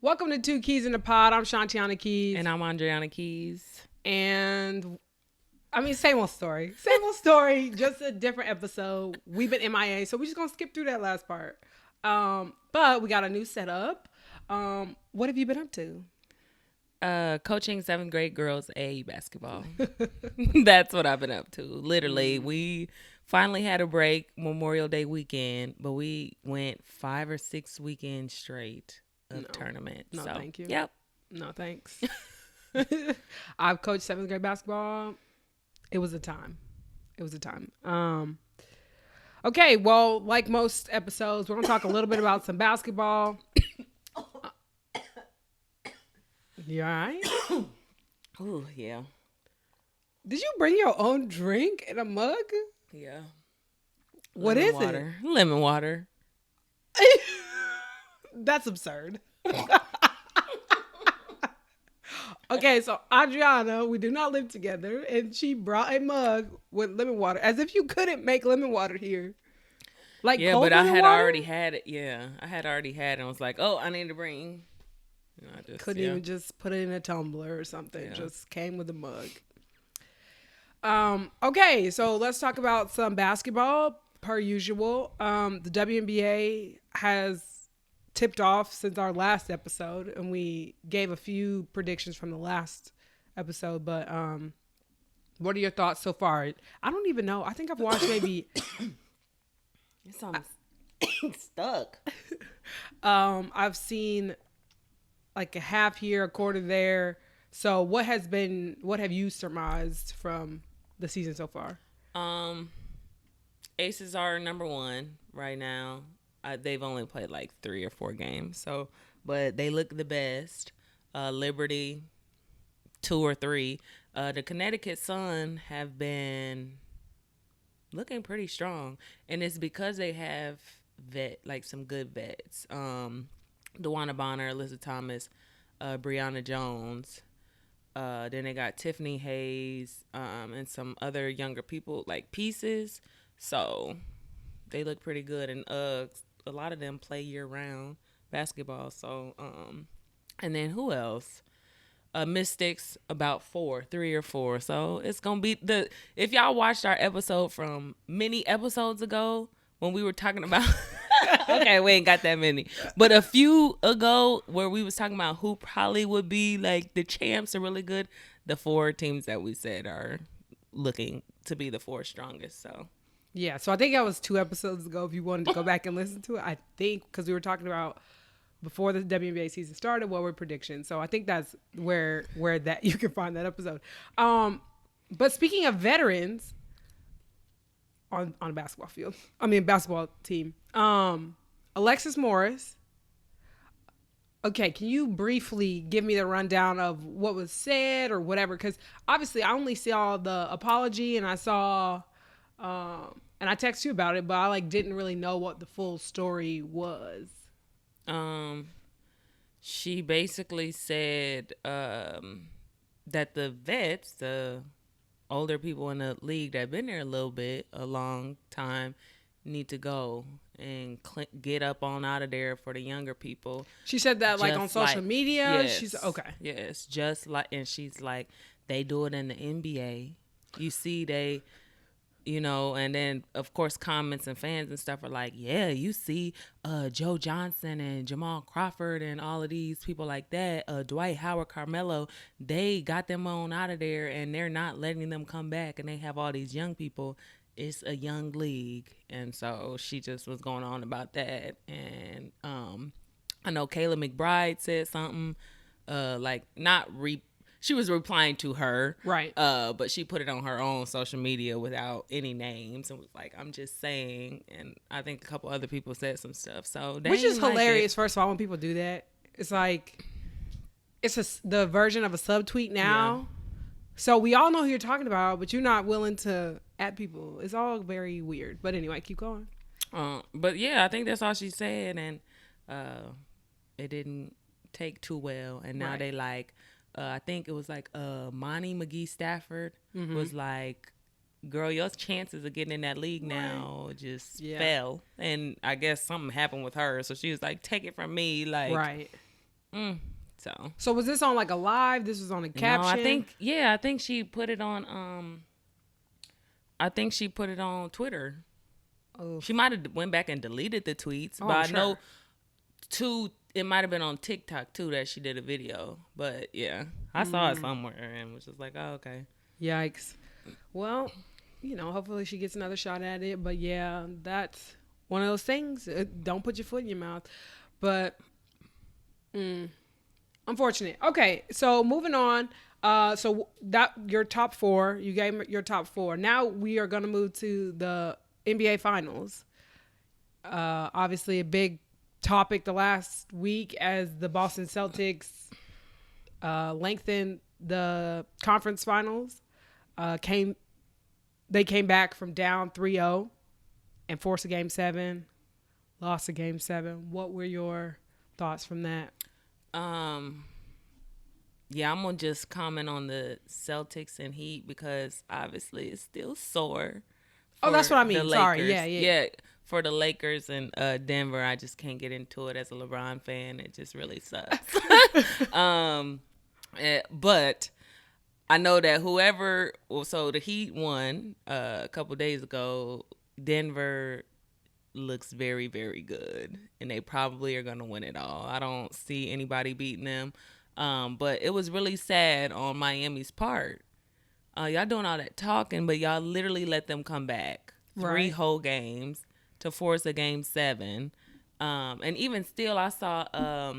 Welcome to Two Keys in the Pod. I'm Shantiana Keys. And I'm Andriana Keys. And I mean, same old story. Same old story, just a different episode. We've been MIA, so we're just going to skip through that last part. But we got a new setup. What have you been up to? Coaching 7th grade girls A basketball. That's what I've been up to. Literally, we finally had a break Memorial Day weekend, but we went 5 or 6 weekends straight of tournament. No, so, thank you. Yep. No, thanks. I've coached 7th grade basketball. It was a time. Okay, well, like most episodes, we're going to talk a little bit about some basketball. You all right? Ooh, yeah. Did you bring your own drink in a mug? Yeah. What Lemon is water. Lemon water. it? That's absurd. Okay, so Adriana, we do not live together, and she brought a mug with lemon water, as if you couldn't make lemon water here. Like, Yeah, cold but I lemon had water? already had it. Yeah, I had already had it. And I was like, oh, I need to bring. You know, I just, Couldn't even just put it in a tumbler or something. Yeah. Just came with a mug. Okay, so let's talk about some basketball per usual. The WNBA has tipped off since our last episode, and we gave a few predictions from the last episode, but what are your thoughts so far? I don't even know. I think I've watched maybe It's almost stuck. I've seen like a half here, a quarter there. So what have you surmised from the season so far? Aces are number one right now. They've only played like 3 or 4 games, so but they look the best. Liberty, 2 or 3. The Connecticut Sun have been looking pretty strong, and it's because they have some good vets. DeWanna Bonner, Alyssa Thomas, Brianna Jones. Then they got Tiffany Hayes, and some other younger people like pieces. So they look pretty good, and a lot of them play year-round basketball. So, and then who else? Mystics, about 3 or 4. So it's gonna be if y'all watched our episode from many episodes ago when we were talking about. Okay, we ain't got that many, but a few ago where we was talking about who probably would be like the champs are really good. The 4 teams that we said are looking to be the 4 strongest. So. Yeah, so I think that was 2 episodes ago. If you wanted to go back and listen to it, I think because we were talking about before the WNBA season started, what were predictions. So I think that's where that you can find that episode. But speaking of veterans on a basketball field, basketball team, Alexis Morris. Okay, can you briefly give me the rundown of what was said or whatever? Because obviously I only saw the apology and I saw. And I texted you about it, but I didn't really know what the full story was. She basically said that the vets, the older people in the league that have been there a long time, need to go and get up on out of there for the younger people. She said that on social media. Yes, she's okay. Yes, and she's like, they do it in the NBA. You see, they. And then, of course, comments and fans and stuff are like, yeah, you see Joe Johnson and Jamal Crawford and all of these people like that, Dwight Howard, Carmelo, they got them on out of there and they're not letting them come back, and they have all these young people. It's a young league. And so she just was going on about that. And I know Kayla McBride said something she was replying to her. Right. But she put it on her own social media without any names and was like, I'm just saying. And I think a couple other people said some stuff. So which is hilarious, first of all, when people do that. It's like, the version of a subtweet now. Yeah. So we all know who you're talking about, but you're not willing to add people. It's all very weird. But anyway, keep going. But yeah, I think that's all she said. And it didn't take too well. And now they I think it was Monty McGee Stafford was like, girl, your chances of getting in that league now just fell. And I guess something happened with her. So she was like, take it from me. Right. So was this on like a live? This was on a caption? No, I think she put it on I think she put it on Twitter. Oh. She might have went back and deleted the tweets, but I know it might have been on TikTok too that she did a video. But yeah, I saw it somewhere and was just like, oh, okay. Yikes. Well, hopefully she gets another shot at it. But yeah, that's one of those things. Don't put your foot in your mouth. But unfortunate. Okay, so moving on. So that your top 4, you gave your top 4. Now we are going to move to the NBA Finals. Obviously a big topic the last week as the Boston Celtics lengthened the conference finals. They came back from down 3-0 and forced a game 7, lost a game 7. What were your thoughts from that? Yeah, I'm gonna just comment on the Celtics and Heat because obviously it's still sore. Oh, that's what I mean. Sorry, yeah. For the Lakers and Denver, I just can't get into it as a LeBron fan. It just really sucks. But I know that so the Heat won a couple days ago. Denver looks very, very good, and they probably are gonna win it all. I don't see anybody beating them. But it was really sad on Miami's part. Y'all doing all that talking, but y'all literally let them come back 3 whole games to force a game 7. And even still, I saw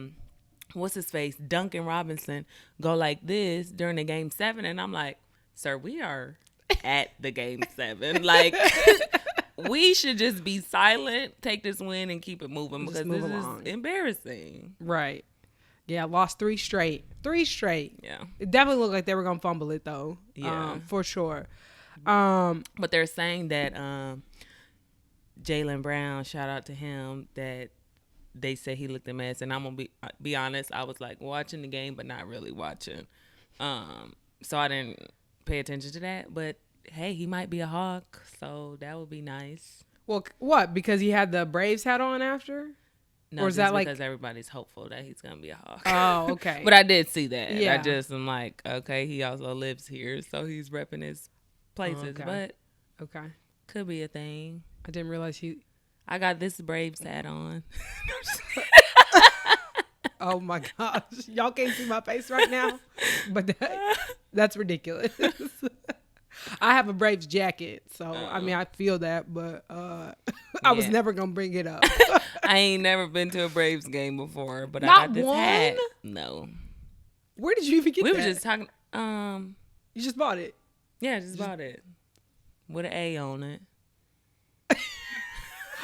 what's his face, Duncan Robinson, go like this during the game 7, and I'm like, sir, we are at the game 7. Like, we should just be silent, take this win, and keep it moving because this is embarrassing. Right. Yeah, lost 3 straight. 3 straight. Yeah. It definitely looked like they were going to fumble it, though. Yeah. For sure. But they're saying that Jaylen Brown, shout out to him, that they say he looked a mess. And I'm going to be honest, I was like watching the game, but not really watching. So I didn't pay attention to that. But, hey, he might be a Hawk, so that would be nice. Well, what? Because he had the Braves hat on after? No, or is that because everybody's hopeful that he's going to be a Hawk. Oh, okay. But I did see that. Yeah. I just am like, okay, he also lives here, so he's repping his places. Okay. But could be a thing. I didn't realize I got this Braves hat on. Oh, my gosh. Y'all can't see my face right now, but that's ridiculous. I have a Braves jacket, so I mean I feel that, but I was never gonna bring it up. I ain't never been to a Braves game before, but I got this hat. No. Where did you even get that? We were just talking. You just bought it? Yeah, I just bought it with an A on it.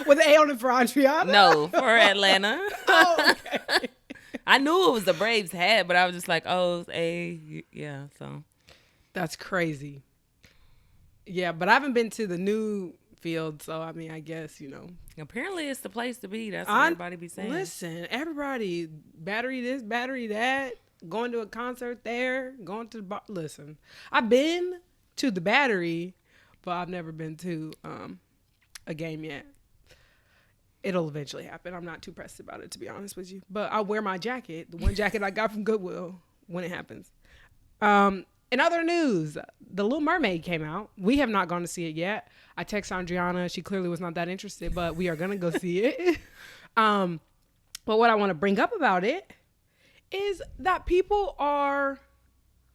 With an A on it for Adriana? No, for Atlanta. Oh, okay. I knew it was the Braves hat, but I was just like, oh, it's A. Yeah, so. That's crazy. Yeah, but I haven't been to the new field, so I mean, I guess, Apparently, it's the place to be. That's what everybody be saying. Listen, everybody, battery this, battery that, going to a concert there, going to the bar. Listen, I've been to the Battery, but I've never been to a game yet. It'll eventually happen. I'm not too pressed about it, to be honest with you. But I'll wear my jacket, the one jacket I got from Goodwill, when it happens. In other news, The Little Mermaid came out. We have not gone to see it yet. I texted Adriana. She clearly was not that interested, but we are going to go see it. But what I want to bring up about it is that people are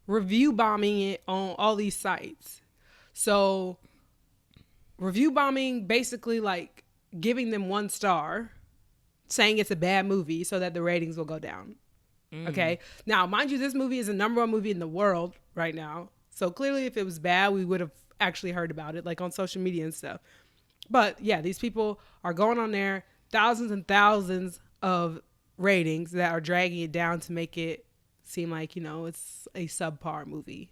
review bombing it on all these sites. So review bombing, basically like giving them 1 star, saying it's a bad movie so that the ratings will go down. Okay. Now, mind you, this movie is the #1 movie in the world right now. So clearly, if it was bad, we would have actually heard about it, like on social media and stuff. But yeah, these people are going on there, thousands and thousands of ratings that are dragging it down to make it seem like, it's a subpar movie.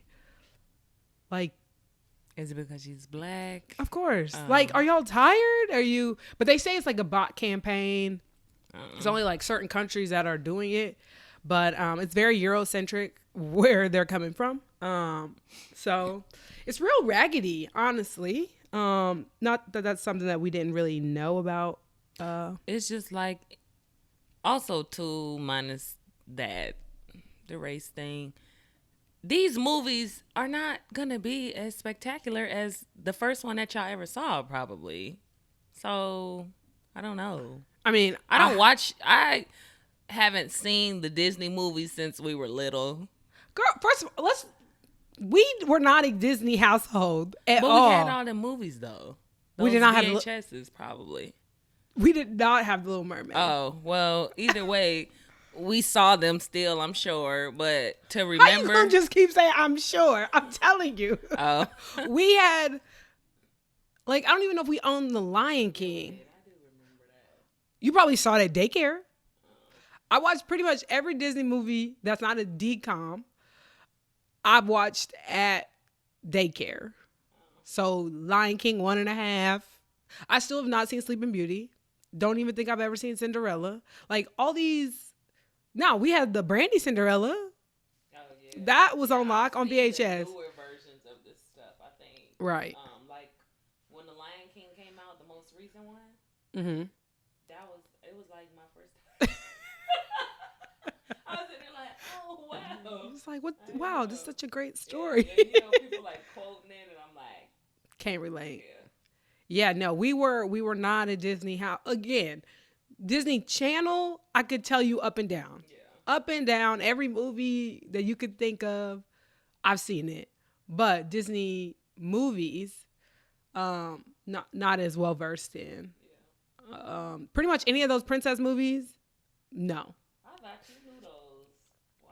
Like, is it because she's black? Of course. Like, are y'all tired? But they say it's like a bot campaign. It's only like certain countries that are doing it. But it's very Eurocentric where they're coming from. So it's real raggedy, honestly. Not that that's something that we didn't really know about. It's just like, also too, minus that the race thing. These movies are not gonna be as spectacular as the first one that y'all ever saw, probably. So I don't know. I mean, I don't watch. I haven't seen the Disney movies since we were little. girl. First of all, we were not a Disney household at But all. we had all the movies though. Those We did not have VHSs probably. We did not have the Little Mermaid. Oh well, either way, we saw them still. I'm sure, but to How you remember, gonna just keep saying I'm sure? I'm telling you. oh, We had, like, I don't even know if we owned The Lion King. You probably saw it at daycare. I watched pretty much every Disney movie that's not a DCOM. I've watched at daycare. So Lion King 1.5. I still have not seen Sleeping Beauty. Don't even think I've ever seen Cinderella. Like all these. Now we had the Brandy Cinderella. oh yeah, That was on lock on I've seen VHS. the newer versions of this stuff. I think Right. like when the Lion King came out, the most recent one. Mm-hmm. It was like my first time. I was sitting there like, oh wow. It's like what? I Wow, know. this is such a great story. Yeah, people like quoting it, and I'm like, Can't relate. yeah. Yeah, no, we were not a Disney house. Again, Disney Channel, I could tell you up and down. Yeah. Up and down, every movie that you could think of, I've seen it. But Disney movies, not as well versed in. Pretty much any of those princess movies, no. I actually knew those. Wow.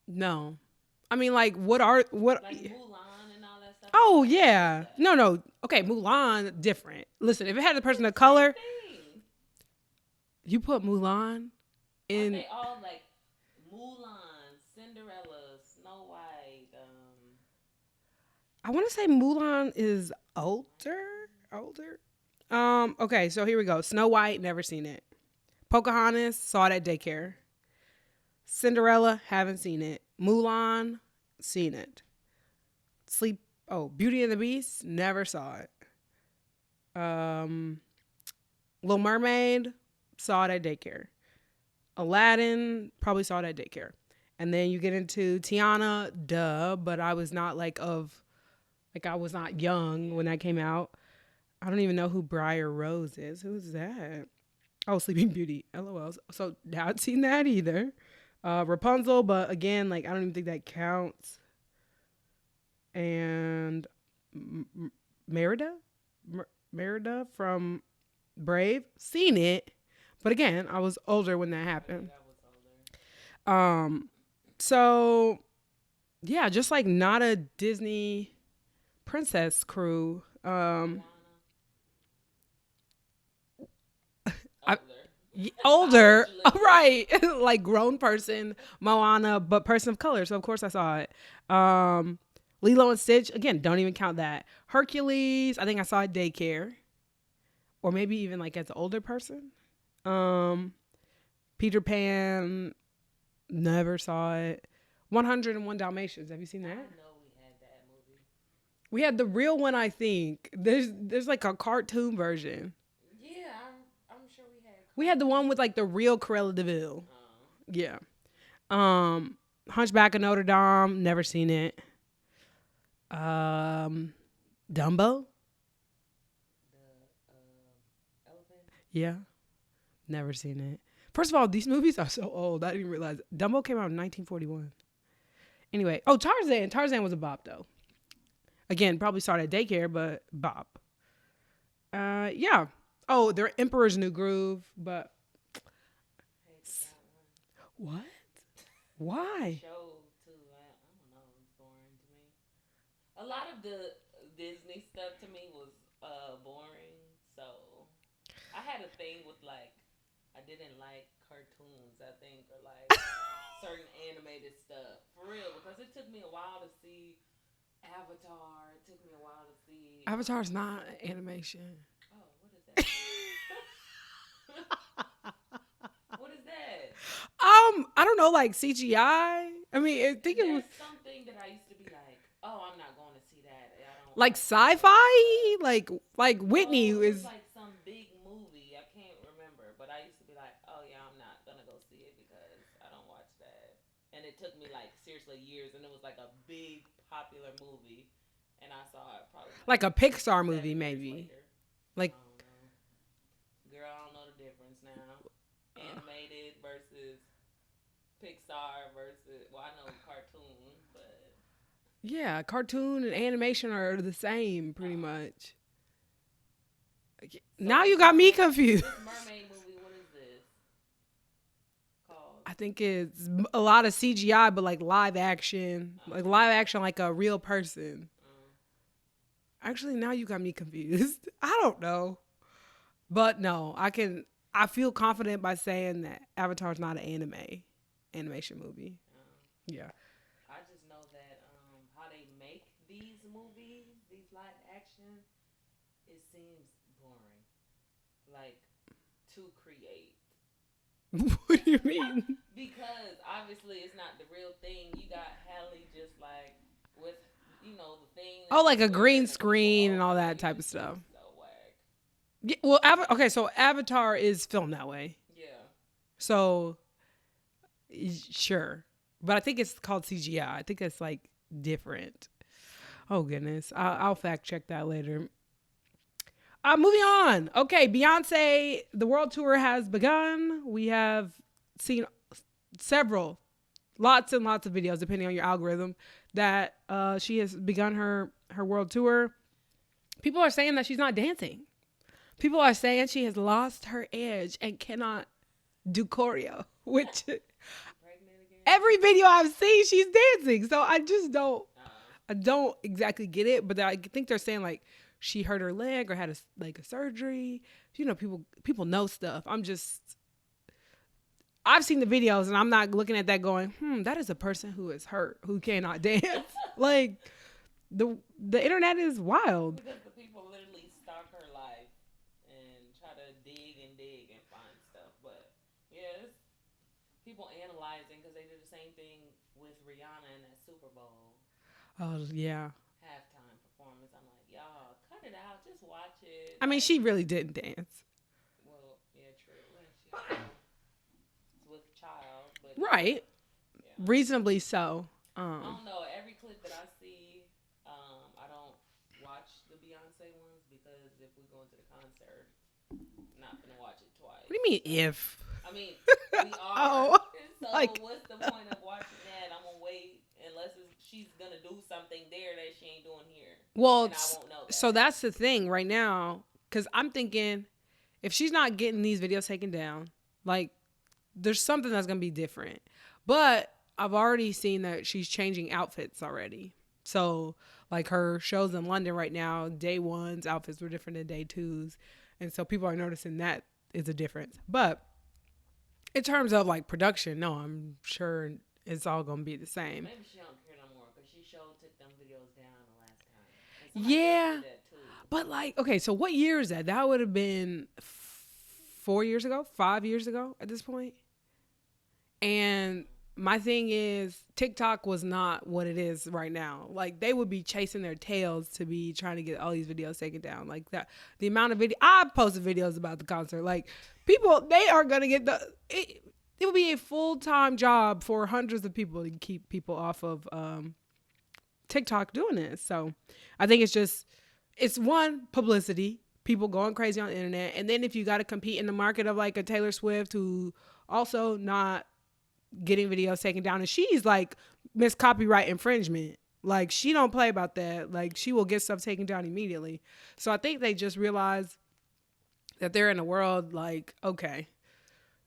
No. I mean, like, what are. Like Mulan and all that stuff. Oh, yeah. No. Okay, Mulan, different. Listen, if it had a person of color, Thing. you put Mulan Aren't in. they all like Mulan, Cinderella, Snow White? I want to say Mulan is older. Okay, so here we go. Snow White, never seen it. Pocahontas, saw it at daycare. Cinderella, haven't seen it. Mulan, seen it. Beauty and the Beast, never saw it. Little Mermaid, saw it at daycare. Aladdin, probably saw it at daycare. And then you get into Tiana, but I was not I was not young when that came out. I don't even know who Briar Rose is. Who's that? Oh, Sleeping Beauty. LOL. So not seen that either. Rapunzel, but again, like I don't even think that counts. And Merida from Brave, seen it, but again, I was older when that happened. So yeah, just like not a Disney princess crew. Older, right? Like grown person, Moana, but person of color. So of course I saw it. Lilo and Stitch, again, don't even count that. Hercules, I think I saw it daycare, or maybe even like as an older person. Peter Pan, never saw it. 101 Dalmatians, have you seen that? I know we had that movie. We had the real one, I think. There's like a cartoon version. Yeah, I'm sure we had. We had the one with like the real Cruella de Vil. Yeah. Hunchback of Notre Dame, never seen it. Dumbo. The elephant. Yeah. Never seen it. First of all, these movies are so old. I didn't realize Dumbo came out in 1941. Anyway, Tarzan. Tarzan was a bop though. Again, probably started at daycare, but bop. Yeah. Oh, they're Emperor's New Groove, but what? Why? Show too. I don't know. It's boring to me. A lot of the Disney stuff to me was boring. So I had a thing with like I didn't like cartoons. I think or like certain animated stuff for real because it took me a while to see Avatar. It took me a while to see. Avatar's not animation. Oh, what is that? What is that? I don't know, like CGI. I mean, I think it was There's something that I used to be like, oh, I'm not going to see that. I don't like sci-fi. Like Whitney it was is. like some big movie. I can't remember, but I used to be like, oh yeah, I'm not gonna go see it because I don't watch that. it took me like seriously years, and it was like a big popular movie, and I saw it probably Like a Pixar like movie, 7 years maybe. later. Like, I don't know. Girl, I don't know the difference now. Animated versus Pixar versus, well, I know cartoon, but yeah, cartoon and animation are the same pretty much. so Now you got me this confused. mermaid movie, what is this called? I think it's a lot of CGI, but like live action, like a real person. Actually, now you got me confused. I don't know, but no, I feel confident by saying that Avatar's not an animation movie. Yeah. I just know that how they make these movies, these live action, it seems boring. Like to create. What do you mean? Because obviously it's not the real thing. You got Halle just like with the thing. Oh, like a green screen and all that type of stuff. So whack. Yeah, well, okay, so Avatar is filmed that way. Yeah. So, sure. But I think it's called CGI. I think it's like different. Oh, goodness. I'll fact check that later. Moving on. Okay, Beyonce, the world tour has begun. We have seen lots and lots of videos, depending on your algorithm, that she has begun her world tour. People are saying that she's not dancing. People are saying she has lost her edge and cannot do choreo, which every video I've seen, she's dancing. So I just I don't exactly get it, but I think they're saying like she hurt her leg or had a surgery. People know stuff. I've seen the videos and I'm not looking at that going, that is a person who is hurt, who cannot dance. Like the internet is wild. Because the people literally stalk her life and try to dig and find stuff. But yeah, it's people analyzing because they did the same thing with Rihanna in that Super Bowl. Oh yeah. Halftime performance. I'm like, y'all, cut it out. Just watch it. I mean, she really didn't dance. Well, yeah, true. It's with child, but right. Yeah. Reasonably so. I don't know. Every clip that I see, I don't watch the Beyonce ones because if we go into the concert, I'm not gonna watch it twice. What do you mean if? I mean, we are. So what's the point of watching that? I'm gonna wait unless she's gonna do something there that she ain't doing here. Well, and I won't know that. So that's the thing right now, because I'm thinking if she's not getting these videos taken down, like there's something that's gonna be different. But I've already seen that she's changing outfits already. So like her shows in London right now, day one's outfits were different than day two's. And so people are noticing that is a difference. But in terms of like production, no, I'm sure it's all going to be the same. Maybe she don't care no more because she took them videos down the last time. Yeah. But like, okay, so what year is that? That would have been 4 years ago, 5 years ago at this point. And my thing is TikTok was not what it is right now. Like they would be chasing their tails to be trying to get all these videos taken down. Like that, the amount of I posted videos about the concert. Like people, they are going to get it would be a full-time job for hundreds of people to keep people off of TikTok doing this. So I think it's one, publicity, people going crazy on the internet. And then if you got to compete in the market of like a Taylor Swift who also not getting videos taken down, and she's like miss copyright infringement. Like she don't play about that. Like she will get stuff taken down immediately. So I think they just realize that they're in a world like, okay,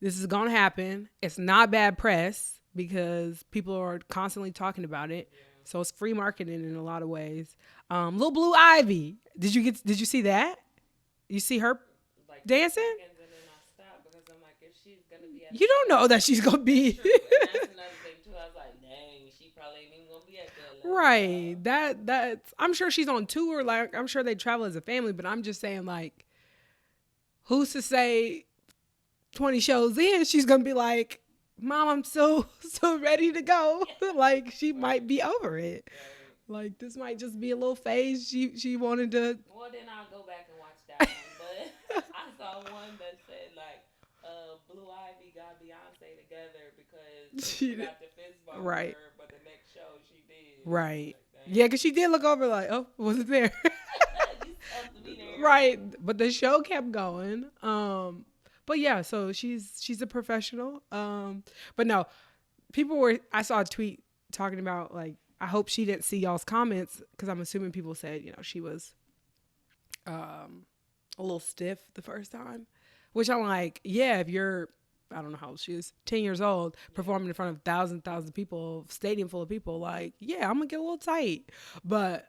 this is gonna happen. It's not bad press because people are constantly talking about it. So it's free marketing in a lot of ways. Little Blu Ivy, did you see that? You see her like dancing? You don't know that she's gonna be. That's another thing too. I was like, dang, she probably ain't even gonna be at that level. Right. That's. I'm sure she's on tour. Like I'm sure they travel as a family. But I'm just saying, like, who's to say 20 shows in she's gonna be like, Mom, I'm so ready to go. Like she might be over it. Right. Like this might just be a little phase. She wanted to. Well, then I'll go back and watch that one. But I saw one that said like. Blu Ivy got Beyonce together because she got the fist about Right. her, but the next show she did. Right. Like, Yeah, because she did look over like, oh, wasn't there? you supposed to be there. Right. But the show kept going. But yeah, so she's a professional. But no, I saw a tweet talking about like, I hope she didn't see y'all's comments because I'm assuming people said, she was a little stiff the first time, which I'm like, yeah, if you're, I don't know how old she is, 10 years old, performing in front of thousands of people, stadium full of people, like, yeah, I'm gonna get a little tight. But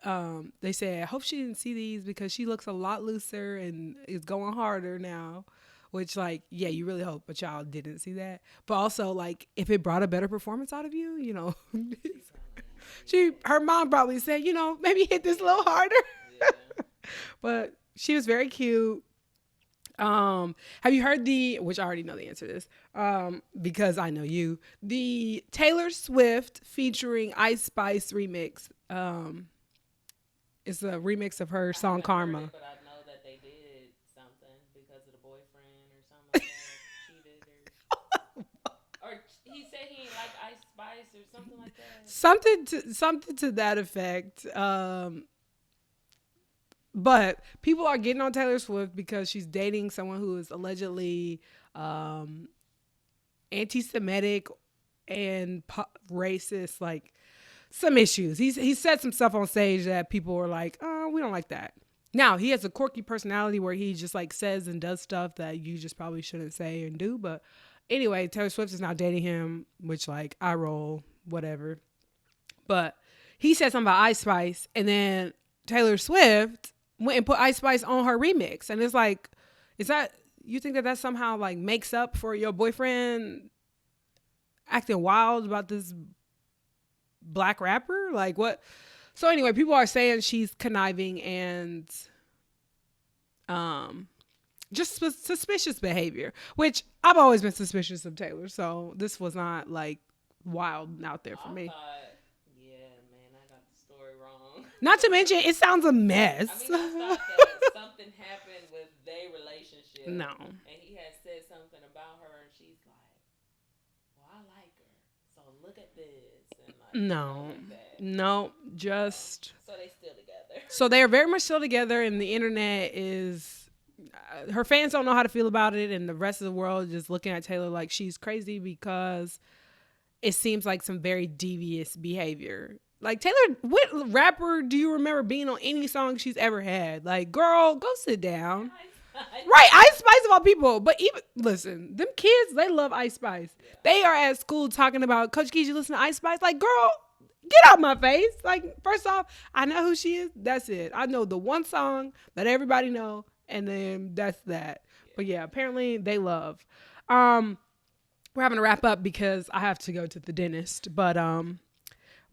they said, I hope she didn't see these because she looks a lot looser and is going harder now. Which, like, yeah, you really hope a child didn't see that. But also, like, if it brought a better performance out of you, her mom probably said, maybe hit this a little harder. Yeah. But she was very cute. Have you heard which I already know the answer to this, because I know you, the Taylor Swift featuring Ice Spice remix. It's a remix of her song Karma. Heard it, but I know that they did something because of the boyfriend or something like that. Cheated or he said he ain't like Ice Spice or something like that. Something to that effect. But people are getting on Taylor Swift because she's dating someone who is allegedly anti-Semitic and racist, like some issues. He said some stuff on stage that people were like, oh, we don't like that. Now, he has a quirky personality where he just like says and does stuff that you just probably shouldn't say and do. But anyway, Taylor Swift is now dating him, which like I roll, whatever. But he said something about Ice Spice, and then Taylor Swift went and put Ice Spice on her remix. And it's like, you think that somehow like makes up for your boyfriend acting wild about this black rapper? Like what? So anyway, people are saying she's conniving and just suspicious behavior, which I've always been suspicious of Taylor. So this was not like wild out there for me. Not to mention, it sounds a mess. I mean, I thought that something happened with their relationship. No. And he had said something about her, and she's like, well, I like her. So look at this. And like, No, just. So they still together. So they are very much still together, and the internet is. Her fans don't know how to feel about it, and the rest of the world is just looking at Taylor like she's crazy because it seems like some very devious behavior. Like, Taylor, what rapper do you remember being on any song she's ever had? Like, girl, go sit down. Right, Ice Spice of all people. But even, listen, them kids, they love Ice Spice. Yeah. They are at school talking about, Coach Keys, you listen to Ice Spice? Like, girl, get out my face. Like, first off, I know who she is. That's it. I know the one song that everybody know, and then that's that. Yeah. But yeah, apparently they love. We're having to wrap up because I have to go to the dentist. But,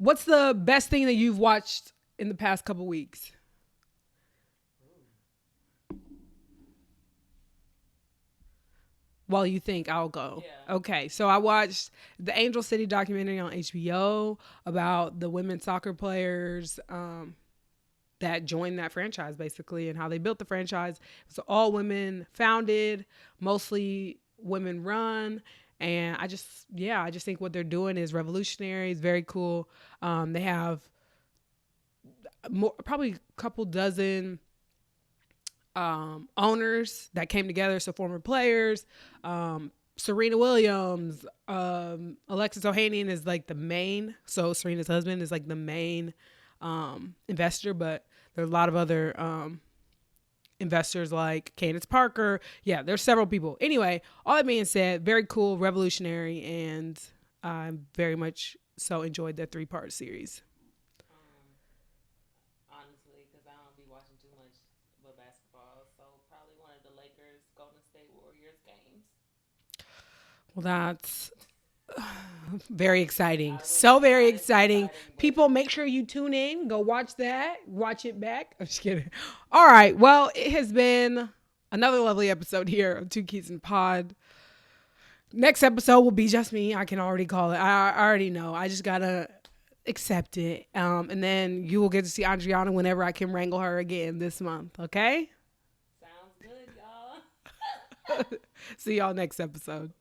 what's the best thing that you've watched in the past couple weeks? While you think, I'll go. Yeah. Okay, so I watched the Angel City documentary on HBO about the women soccer players that joined that franchise, basically, and how they built the franchise. It's all women founded, mostly women run. And I just think what they're doing is revolutionary. It's very cool. They have probably a couple dozen owners that came together. So former players, Serena Williams, Alexis Ohanian is like the main. So Serena's husband is like the main investor, but there are a lot of other investors like Candace Parker. Yeah, there's several people. Anyway, all that being said, very cool, revolutionary, and I very much so enjoyed that 3-part series. Honestly, because I don't be watching too much but basketball, so probably one of the Lakers Golden State Warriors games. Well, that's very exciting. So very exciting. People, make sure you tune in. Go watch that. Watch it back. I'm just kidding. All right. Well, it has been another lovely episode here of Two Keys and Pod. Next episode will be just me. I can already call it. I already know. I just got to accept it. And then you will get to see Adriana whenever I can wrangle her again this month. Okay? Sounds good, y'all. See y'all next episode.